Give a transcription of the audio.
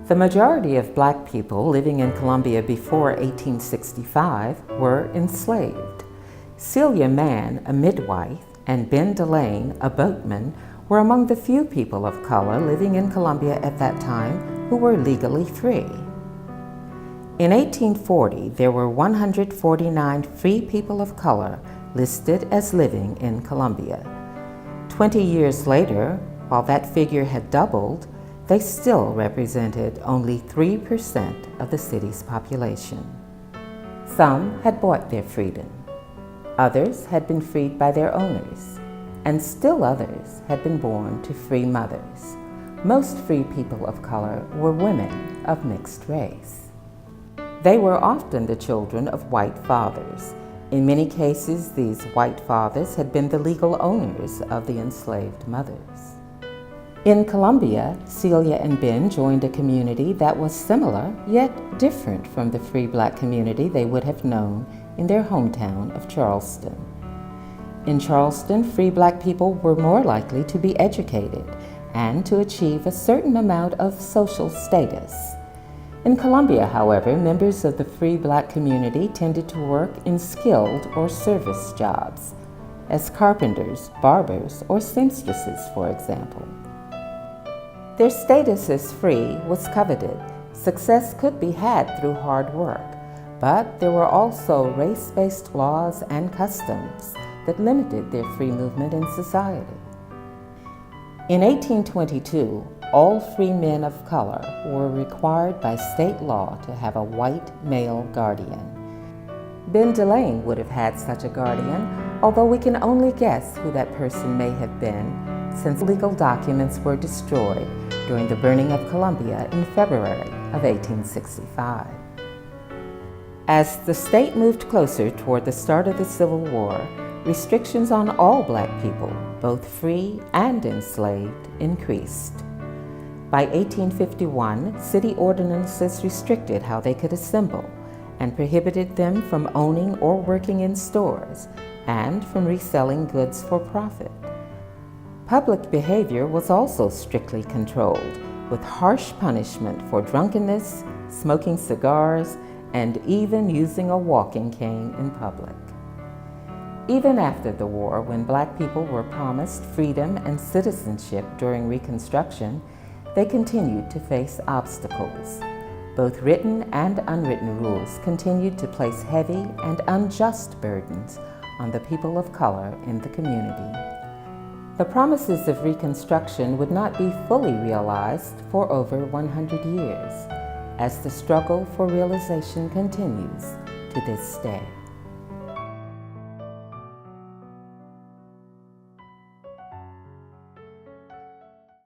The majority of black people living in Colombia before 1865 were enslaved. Celia Mann, a midwife, and Ben Delane, a boatman, were among the few people of color living in Colombia at that time who were legally free. In 1840, there were 149 free people of color listed as living in Colombia. 20 years later, while that figure had doubled, they still represented only 3% of the city's population. Some had bought their freedom. Others had been freed by their owners, and still others had been born to free mothers. Most free people of color were women of mixed race. They were often the children of white fathers. In many cases, these white fathers had been the legal owners of the enslaved mothers. In Colombia, Celia and Ben joined a community that was similar yet different from the free black community they would have known in their hometown of Charleston. In Charleston, free black people were more likely to be educated and to achieve a certain amount of social status. In Colombia, however, members of the free black community tended to work in skilled or service jobs, as carpenters, barbers, or seamstresses, for example. Their status as free was coveted. Success could be had through hard work, but there were also race-based laws and customs that limited their free movement in society. In 1822, all free men of color were required by state law to have a white male guardian. Ben Delane would have had such a guardian, although we can only guess who that person may have been, since legal documents were destroyed during the burning of Colombia in February of 1865. As the state moved closer toward the start of the Civil War, restrictions on all black people, both free and enslaved, increased. By 1851, city ordinances restricted how they could assemble and prohibited them from owning or working in stores and from reselling goods for profit. Public behavior was also strictly controlled, with harsh punishment for drunkenness, smoking cigars, and even using a walking cane in public. Even after the war, when black people were promised freedom and citizenship during Reconstruction, they continued to face obstacles. Both written and unwritten rules continued to place heavy and unjust burdens on the people of color in the community. The promises of Reconstruction would not be fully realized for over 100 years, as the struggle for realization continues to this day.